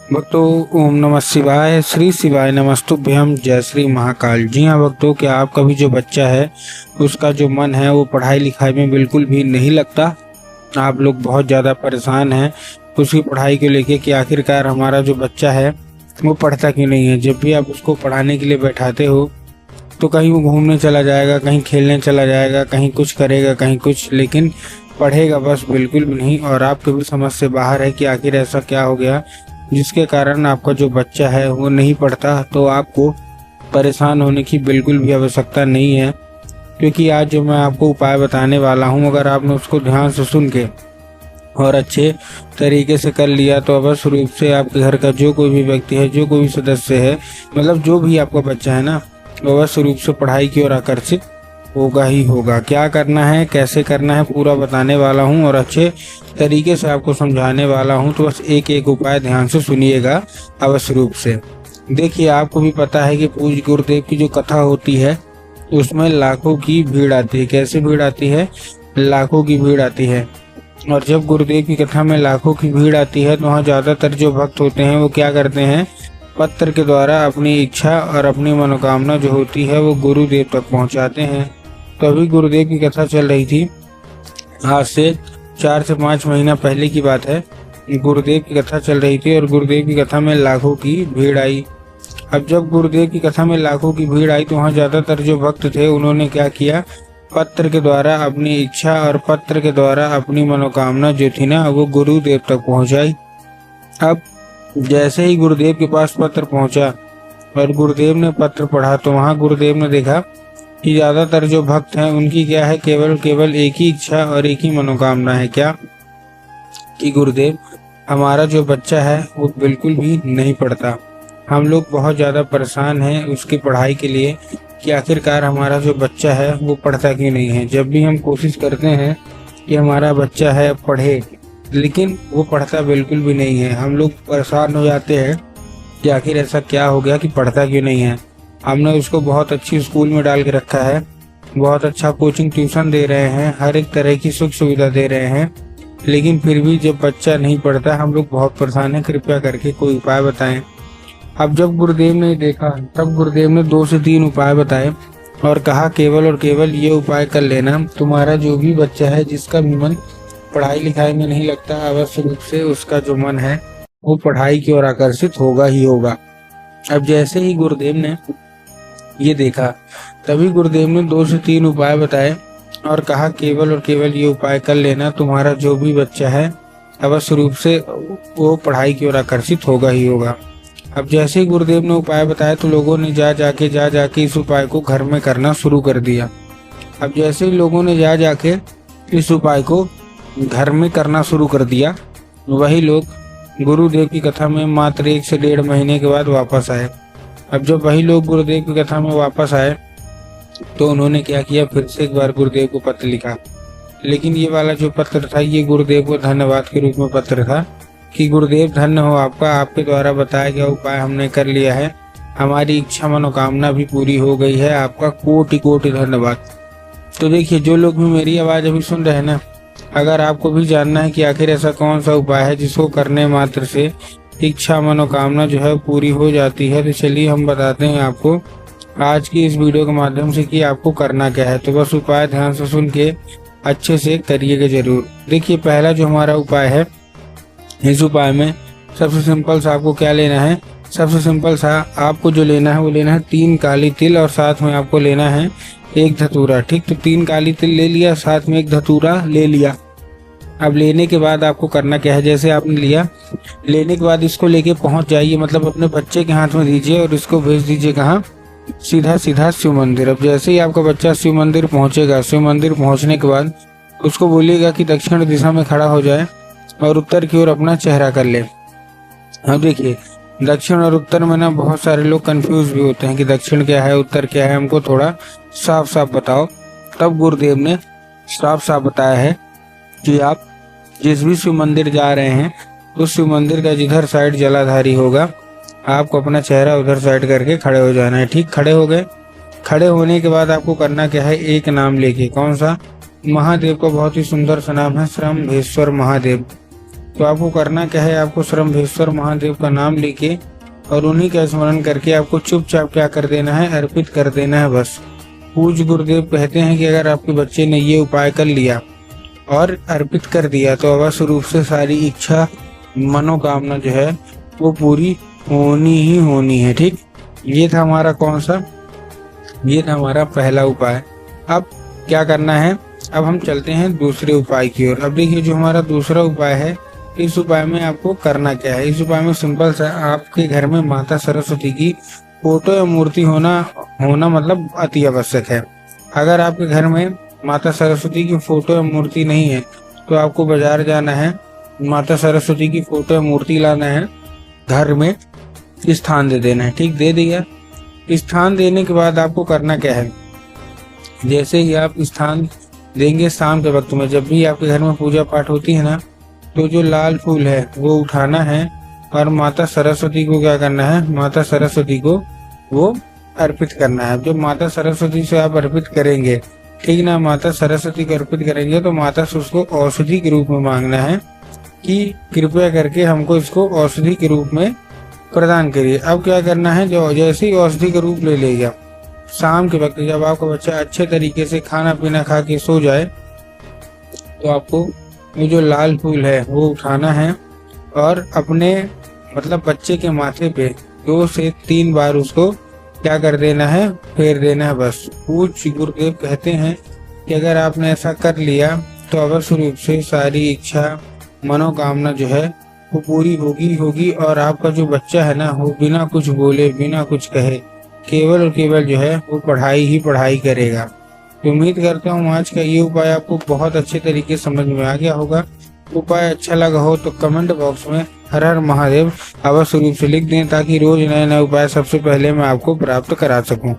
भक्तों, ओम नमः शिवाय। श्री शिवाय नमस्तुभ्यम। जय श्री महाकाल। जी हाँ भक्तों, क्या आपका भी जो बच्चा है उसका जो मन है वो पढ़ाई लिखाई में बिल्कुल भी नहीं लगता। आप लोग बहुत ज़्यादा परेशान हैं उसकी पढ़ाई को लेके कि आखिरकार हमारा जो बच्चा है वो पढ़ता क्यों नहीं है। जब भी आप उसको पढ़ाने के लिए बैठाते हो तो कहीं वो घूमने चला जाएगा, कहीं खेलने चला जाएगा, कहीं कुछ करेगा, कहीं कुछ, लेकिन पढ़ेगा बस बिल्कुल भी नहीं। और आपके भी समझ से बाहर है कि आखिर ऐसा क्या हो गया जिसके कारण आपका जो बच्चा है वो नहीं पढ़ता। तो आपको परेशान होने की बिल्कुल भी आवश्यकता नहीं है, क्योंकि आज जो मैं आपको उपाय बताने वाला हूँ, अगर आपने उसको ध्यान से सुन के और अच्छे तरीके से कर लिया तो अवश्य रूप से आपके घर का जो कोई भी व्यक्ति है, जो कोई भी सदस्य है, मतलब जो भी आपका बच्चा है ना, अवश्य रूप से पढ़ाई की ओर आकर्षित होगा ही होगा। क्या करना है, कैसे करना है, पूरा बताने वाला हूँ और अच्छे तरीके से आपको समझाने वाला हूँ। तो बस एक एक उपाय ध्यान से सुनिएगा अवश्य रूप से। देखिए, आपको भी पता है कि पूज्य गुरुदेव की जो कथा होती है उसमें लाखों की भीड़ आती है। कैसे भीड़ आती है? लाखों की भीड़ आती है। और जब गुरुदेव की कथा में लाखों की भीड़ आती है तो वहाँ ज़्यादातर जो भक्त होते हैं वो क्या करते हैं, पत्र के द्वारा अपनी इच्छा और अपनी मनोकामना जो होती है वो गुरुदेव तक पहुँचाते हैं। तो अभी गुरुदेव की कथा चल रही थी, आज से 4 से 5 महीना पहले की बात है। गुरुदेव की कथा चल रही थी और गुरुदेव की कथा में लाखों की भीड़ आई। अब जब गुरुदेव की कथा में लाखों की भीड़ आई तो वहाँ ज़्यादातर जो भक्त थे उन्होंने क्या किया, पत्र के द्वारा अपनी इच्छा और पत्र के द्वारा अपनी मनोकामना जो थी ना वो गुरुदेव तक पहुँचाई। अब जैसे ही गुरुदेव के पास पत्र पहुँचा और गुरुदेव ने पत्र पढ़ा तो वहाँ गुरुदेव ने देखा कि ज़्यादातर जो भक्त हैं उनकी क्या है, केवल एक ही इच्छा और एक ही मनोकामना है। क्या? कि गुरुदेव, हमारा जो बच्चा है वो बिल्कुल भी नहीं पढ़ता। हम लोग बहुत ज़्यादा परेशान हैं उसकी पढ़ाई के लिए कि आखिरकार हमारा जो बच्चा है वो पढ़ता क्यों नहीं है। जब भी हम कोशिश करते हैं कि हमारा बच्चा है पढ़े, लेकिन वो पढ़ता बिल्कुल भी नहीं है। हम लोग परेशान हो जाते हैं कि आखिर ऐसा क्या हो गया कि पढ़ता क्यों नहीं है। हमने उसको बहुत अच्छी स्कूल में डाल के रखा है, बहुत अच्छा कोचिंग ट्यूशन दे रहे हैं, हर एक तरह की सुख सुविधा दे रहे हैं, लेकिन फिर भी जब बच्चा नहीं पढ़ता हम लोग बहुत परेशान हैं। कृपया करके कोई उपाय बताएं। अब जब गुरुदेव ने देखा तब गुरुदेव ने 2 से 3 उपाय बताए और कहा केवल और केवल ये उपाय कर लेना, तुम्हारा जो भी बच्चा है जिसका भी मन पढ़ाई लिखाई में नहीं लगता, अवश्य रूप से उसका जो मन है वो पढ़ाई की ओर आकर्षित होगा ही होगा। अब जैसे ही गुरुदेव ने ये देखा तभी गुरुदेव ने 2 से 3 उपाय बताए और कहा केवल और केवल ये उपाय कर लेना, तुम्हारा जो भी बच्चा है अवश्य रूप से वो पढ़ाई की ओर आकर्षित होगा ही होगा। अब जैसे ही गुरुदेव ने उपाय बताया तो लोगों ने जा जाके इस उपाय को घर में करना शुरू कर दिया। अब जैसे ही लोगों ने जा जाके इस उपाय को घर में करना शुरू कर दिया, वही लोग गुरुदेव की कथा में मात्र 1 से 1.5 महीने के बाद वापस आए। अब जब वही लोग गुरुदेव की कथा में वापस आए तो उन्होंने क्या किया, फिर से एक बार गुरुदेव को पत्र लिखा। लेकिन ये वाला जो पत्र था ये गुरुदेव को धन्यवाद के रूप में पत्र था कि गुरुदेव धन्य हो आपका, आपके द्वारा बताया गया उपाय हमने कर लिया है, हमारी इच्छा मनोकामना भी पूरी हो गई है, आपका कोटि कोटि धन्यवाद। तो देखिए, जो लोग भी मेरी आवाज़ अभी सुन रहे हैं ना, अगर आपको भी जानना है कि आखिर ऐसा कौन सा उपाय है जिसको करने मात्र से इच्छा मनोकामना जो है पूरी हो जाती है, तो चलिए हम बताते हैं आपको आज की इस वीडियो के माध्यम से कि आपको करना क्या है। तो बस उपाय ध्यान से सुन के अच्छे से करिएगा जरूर। देखिए, पहला जो हमारा उपाय है, इस उपाय में सबसे सिंपल सा आपको क्या लेना है, सबसे सिंपल सा आपको जो लेना है वो लेना है 3 काली तिल और साथ में आपको लेना है 1 धतूरा। ठीक, तो 3 काली तिल ले लिया, साथ में 1 धतूरा ले लिया। अब लेने के बाद आपको करना क्या है, जैसे आपने लिया, लेने के बाद इसको लेके पहुंच जाइए, मतलब अपने बच्चे के हाथ में दीजिए और इसको भेज दीजिए कहाँ, सीधा सीधा शिव मंदिर। अब जैसे ही आपका बच्चा शिव मंदिर पहुंचेगा, शिव मंदिर पहुंचने के बाद उसको बोलिएगा कि दक्षिण दिशा में खड़ा हो जाए और उत्तर की ओर अपना चेहरा कर ले। अब देखिए, दक्षिण और उत्तर में ना बहुत सारे लोग कंफ्यूज भी होते हैं कि दक्षिण क्या है उत्तर क्या है, हमको थोड़ा साफ साफ बताओ। तब गुरुदेव ने साफ साफ बताया है कि आप जिस भी शिव मंदिर जा रहे हैं उस शिव मंदिर का जिधर साइड जलाधारी होगा आपको अपना चेहरा उधर साइड करके खड़े हो जाना है। ठीक, खड़े हो गए। खड़े होने के बाद आपको करना क्या है, एक नाम लेके, कौन सा, महादेव का बहुत ही सुंदर सा नाम है, श्रम्भेश्वर महादेव। तो आपको करना क्या है, आपको श्रमभेश्वर महादेव का नाम लेके और उन्हीं का स्मरण करके आपको चुपचाप क्या कर देना है, अर्पित कर देना है बस। पूज्य गुरुदेव कहते हैं कि अगर आपके बच्चे ने ये उपाय कर लिया और अर्पित कर दिया तो अवश्य रूप से सारी इच्छा मनोकामना जो है वो पूरी होनी ही होनी है। ठीक, ये था हमारा कौन सा, ये था हमारा पहला उपाय। अब क्या करना है, अब हम चलते हैं दूसरे उपाय की ओर। अब देखिए जो हमारा दूसरा उपाय है, इस उपाय में आपको करना क्या है। इस उपाय में सिंपल सा, आपके घर में माता सरस्वती की फोटो या मूर्ति होना मतलब अति आवश्यक है। अगर आपके घर में माता सरस्वती की फोटो या मूर्ति नहीं है तो आपको बाजार जाना है, माता सरस्वती की फोटो या मूर्ति लाना है, घर में स्थान दे देना है। ठीक, दे दिया। स्थान देने के बाद आपको करना क्या है, जैसे ही आप स्थान देंगे शाम के वक्त में, जब भी आपके घर में पूजा पाठ होती है ना, तो जो लाल फूल है वो उठाना है और माता सरस्वती को क्या करना है, माता सरस्वती को वो अर्पित करना है। जब माता सरस्वती से आप अर्पित करेंगे, ठीक ना, माता सरस्वती को अर्पित करेंगे तो माता से उसको औषधि के रूप में मांगना है कि कृपया करके हमको इसको औषधि के रूप में प्रदान करिए। अब क्या करना है, जो जैसे ही औषधि का रूप ले लेगा, शाम के वक्त जब आपका बच्चा अच्छे तरीके से खाना पीना खा के सो जाए तो आपको ये जो लाल फूल है वो उठाना है और अपने मतलब बच्चे के माथे पे 2 से 3 बार उसको क्या कर देना है, फेर देना है बस। पूज्य गुरुदेव कहते हैं कि अगर आपने ऐसा कर लिया तो अवश्य रूप से सारी इच्छा मनोकामना जो है वो पूरी होगी और आपका जो बच्चा है ना वो बिना कुछ बोले बिना कुछ कहे केवल और केवल जो है वो पढ़ाई ही पढ़ाई करेगा। तो उम्मीद करता हूँ आज का ये उपाय आपको बहुत अच्छे तरीके से समझ में आ गया होगा। उपाय अच्छा लगा हो तो कमेंट बॉक्स में हर हर महादेव अवश्य रूप से लिख दें ताकि रोज नए नए उपाय सबसे पहले मैं आपको प्राप्त करा सकूं।